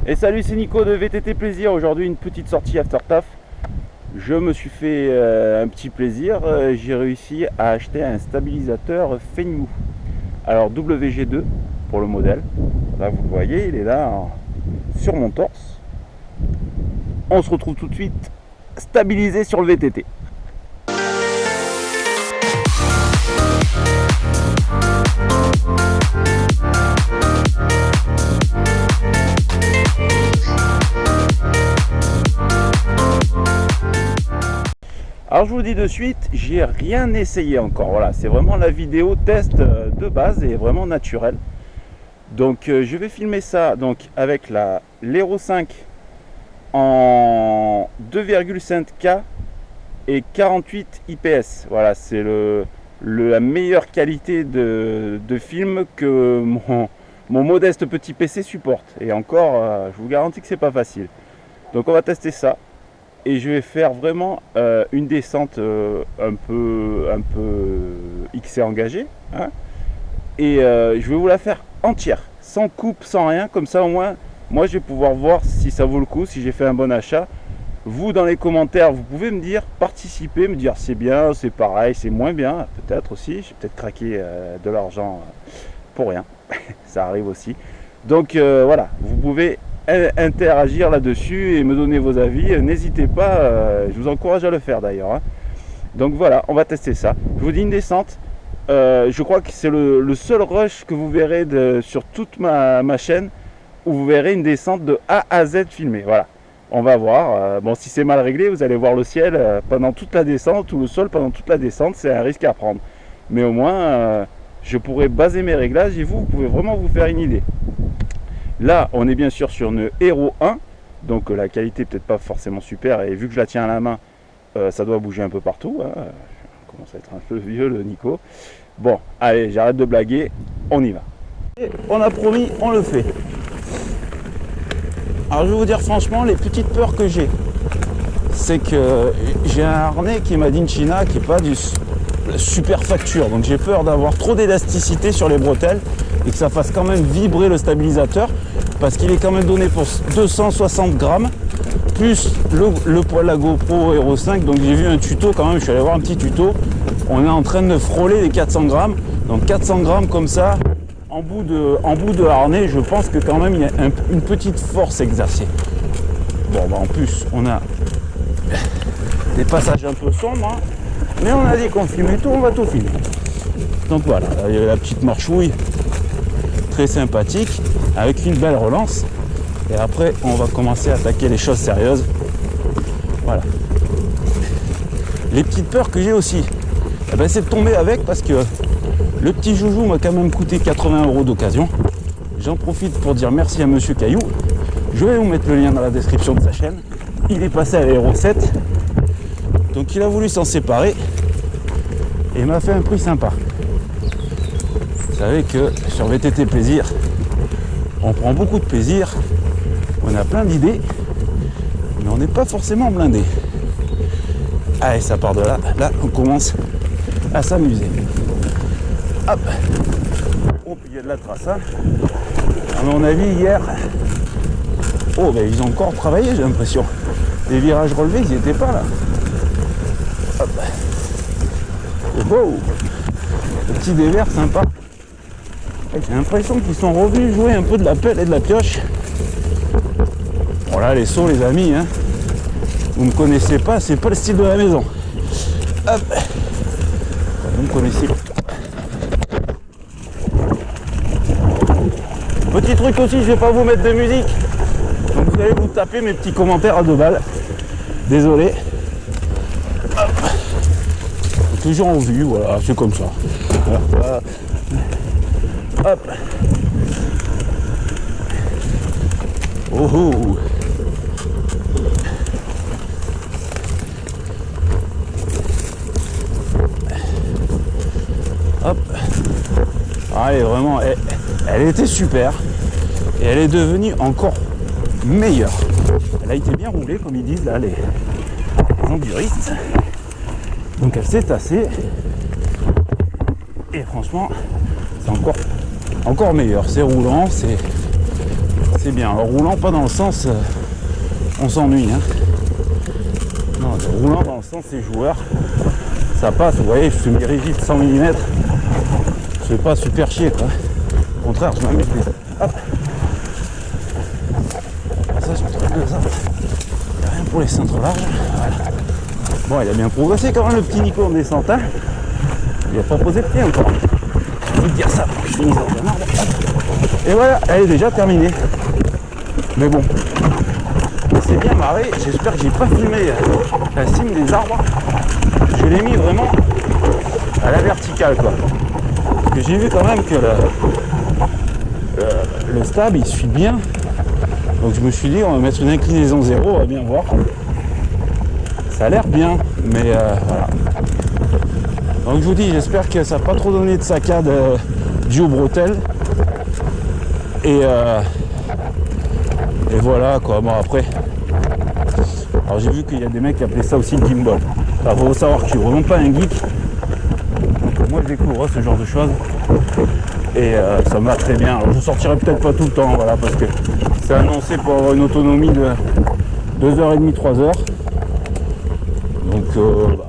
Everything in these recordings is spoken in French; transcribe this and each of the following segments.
Et salut, c'est Nico de VTT Plaisir. Aujourd'hui une petite sortie after taf. Je me suis fait un petit plaisir. J'ai réussi à acheter un stabilisateur Fenimou. Alors WG2 pour le modèle. Là vous le voyez, il est là sur mon torse. On se retrouve tout de suite stabilisé sur le VTT. Alors je vous dis de suite, j'ai rien essayé encore. Voilà, c'est vraiment la vidéo test de base et vraiment naturelle. Donc je vais filmer ça donc avec l'Hero 5 en 2,5K et 48 IPS. Voilà, c'est la meilleure qualité de film que mon modeste petit PC supporte. Et encore, je vous garantis que c'est pas facile. Donc on va tester ça. Et je vais faire vraiment une descente un peu X et engagée. Hein. Et je vais vous la faire entière, sans coupe, sans rien. Comme ça, au moins, moi, je vais pouvoir voir si ça vaut le coup, si j'ai fait un bon achat. Vous, dans les commentaires, vous pouvez me dire, participer, me dire c'est bien, c'est pareil, c'est moins bien. Peut-être aussi, j'ai peut-être craqué de l'argent pour rien. Ça arrive aussi. Donc, voilà, vous pouvez interagir là-dessus et me donner vos avis. N'hésitez pas, je vous encourage à le faire d'ailleurs. Hein. Donc voilà, on va tester ça. Je vous dis une descente. Je crois que c'est le seul rush que vous verrez sur toute ma chaîne où vous verrez une descente de A à Z filmée. Voilà, on va voir. Bon, si c'est mal réglé, vous allez voir le ciel pendant toute la descente ou le sol pendant toute la descente. C'est un risque à prendre. Mais au moins, je pourrais baser mes réglages et vous pouvez vraiment vous faire une idée. Là, on est bien sûr sur une Hero 1, donc la qualité peut-être pas forcément super, et vu que je la tiens à la main, ça doit bouger un peu partout. Hein. Je commence à être un peu vieux, le Nico. Bon, allez, j'arrête de blaguer, on y va. Et on a promis, on le fait. Alors je vais vous dire franchement, les petites peurs que j'ai, c'est que j'ai un harnais qui est made in China, qui n'est pas du super facture, donc j'ai peur d'avoir trop d'élasticité sur les bretelles et que ça fasse quand même vibrer le stabilisateur, parce qu'il est quand même donné pour 260 grammes plus le poids de la GoPro Hero 5. Donc j'ai vu un tuto quand même, je suis allé voir un petit tuto, on est en train de frôler les 400 grammes, donc 400 grammes comme ça en bout de harnais. Je pense que quand même il y a une petite force exercée. Bon, bah en plus on a des passages un peu sombres, hein. Mais on a dit qu'on filmait tout, on va tout filmer. Donc voilà, il y a la petite marchouille très sympathique avec une belle relance. Et après, on va commencer à attaquer les choses sérieuses. Voilà. Les petites peurs que j'ai aussi, eh ben, c'est de tomber avec, parce que le petit joujou m'a quand même coûté 80 € d'occasion. J'en profite pour dire merci à Monsieur Caillou. Je vais vous mettre le lien dans la description de sa chaîne. Il est passé à l'Hero 7. Donc il a voulu s'en séparer et m'a fait un prix sympa. Vous savez que sur VTT Plaisir, on prend beaucoup de plaisir, on a plein d'idées, mais on n'est pas forcément blindé. Allez, ça part de là. Là, on commence à s'amuser. Hop. Oh, puis il y a de la trace. Hein. À mon avis, hier... Oh, ben ils ont encore travaillé, j'ai l'impression. Les virages relevés, ils n'y étaient pas là. Hop. Oh, le petit dévers sympa. J'ai l'impression qu'ils sont revenus jouer un peu de la pelle et de la pioche. Bon là, les sauts, les amis, hein, vous ne me connaissez pas, c'est pas le style de la maison. Hop. Vous me connaissez. Petit truc aussi, je vais pas vous mettre de musique. Donc vous allez vous taper mes petits commentaires à 2 balles. Désolé. Hop. Toujours en vue, voilà, c'est comme ça. Voilà. Hop. Oh oh. Hop. Ah, elle est vraiment, elle était super. Et elle est devenue encore meilleure. Elle a été bien roulée, comme ils disent là, les enduristes. Donc elle s'est tassée. Et franchement, c'est encore meilleur. C'est roulant, c'est bien. En roulant pas dans le sens, on s'ennuie. Hein. Non, en roulant dans le sens, c'est joueur. Ça passe, vous voyez, je suis rigide 100 mm. C'est pas super chier, quoi. Au contraire, je m'amuse bien. Hop. Ça, je trouve deux arbres. Il n'y a rien pour les centres larges. Voilà. Bon, il a bien progressé quand même, le petit Nico en descente. Hein. Il n'a pas posé de pied encore. Je vais te dire ça pour que je finisse dans un arbre. Et voilà, elle est déjà terminée. Mais bon, c'est bien marré. J'espère que j'ai pas filmé la cime des arbres. Je l'ai mis vraiment à la verticale, quoi. Parce que j'ai vu quand même que le stab il suit bien. Donc je me suis dit on va mettre une inclinaison 0, on va bien voir. Ça a l'air bien, mais voilà. Donc je vous dis, j'espère que ça n'a pas trop donné de saccade dû aux bretelles. Et voilà quoi. Bon après. Alors j'ai vu qu'il y a des mecs qui appelaient ça aussi le gimbal. Il faut savoir que je suis vraiment pas un geek. Donc moi je découvre ce genre de choses. Et ça me va très bien. Alors je sortirai peut-être pas tout le temps, voilà, parce que c'est annoncé pour avoir une autonomie de 2h30, 3h. Donc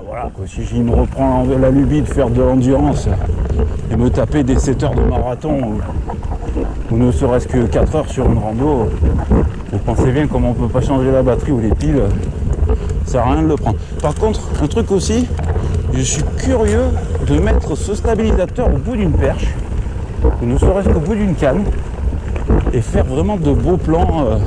voilà, quoi. Si je me reprends la lubie de faire de l'endurance et me taper des 7 heures de marathon ou ne serait-ce que 4 heures sur une rando, vous pensez bien comment on peut pas changer la batterie ou les piles, ça sert à rien de le prendre. Par contre, un truc aussi, je suis curieux de mettre ce stabilisateur au bout d'une perche, ou ne serait-ce qu'au bout d'une canne, et faire vraiment de beaux plans,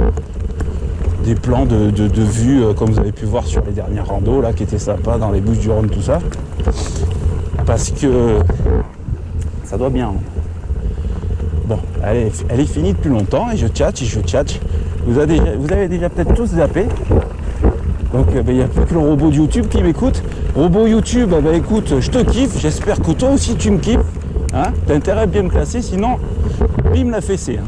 des plans de vue, comme vous avez pu voir sur les dernières randos là, qui étaient sympas dans les Bouches-du-Rhône, tout ça, parce que ça doit bien. Bon, elle est finie depuis longtemps et je tchatche. Vous avez déjà peut-être tous zappé. Donc il n'y a plus que le robot de YouTube qui m'écoute. Robot YouTube, écoute, je te kiffe, j'espère que toi aussi tu me kiffes. Hein, t'as intérêt à bien me classer, sinon, bim la fessée. Hein.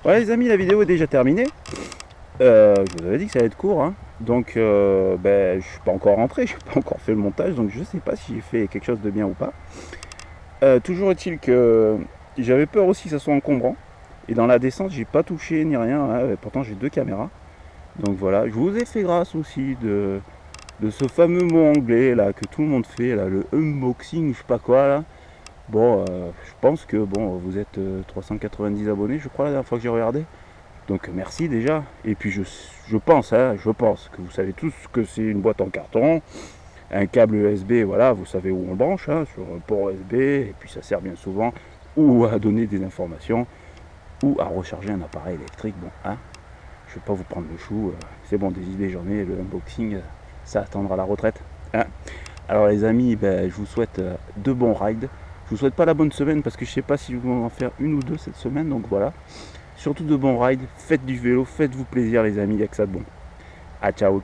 Voilà les amis, la vidéo est déjà terminée. Je vous avais dit que ça allait être court. Hein. Donc je suis pas encore rentré, je n'ai pas encore fait le montage, donc je sais pas si j'ai fait quelque chose de bien ou pas. Toujours est-il que j'avais peur aussi que ça soit encombrant. Et dans la descente, j'ai pas touché ni rien. Hein. Pourtant, j'ai 2 caméras. Donc voilà, je vous ai fait grâce aussi de ce fameux mot anglais là que tout le monde fait, là, le unboxing, je sais pas quoi là. Bon, je pense que bon, vous êtes 390 abonnés, je crois, la dernière fois que j'ai regardé. Donc merci déjà. Et puis je pense que vous savez tous que c'est une boîte en carton, un câble USB, voilà, vous savez où on le branche, hein, sur un port USB, et puis ça sert bien souvent ou à donner des informations, ou à recharger un appareil électrique. Bon, hein, je vais pas vous prendre le chou, c'est bon, des idées j'en ai, le unboxing, ça attendra la retraite. Hein. Alors les amis, je vous souhaite de bons rides. Je vous souhaite pas la bonne semaine parce que je sais pas si je vais en faire une ou deux cette semaine, donc voilà. Surtout de bons rides, faites du vélo, faites-vous plaisir les amis, il n'y a que ça de bon. Ah ciao.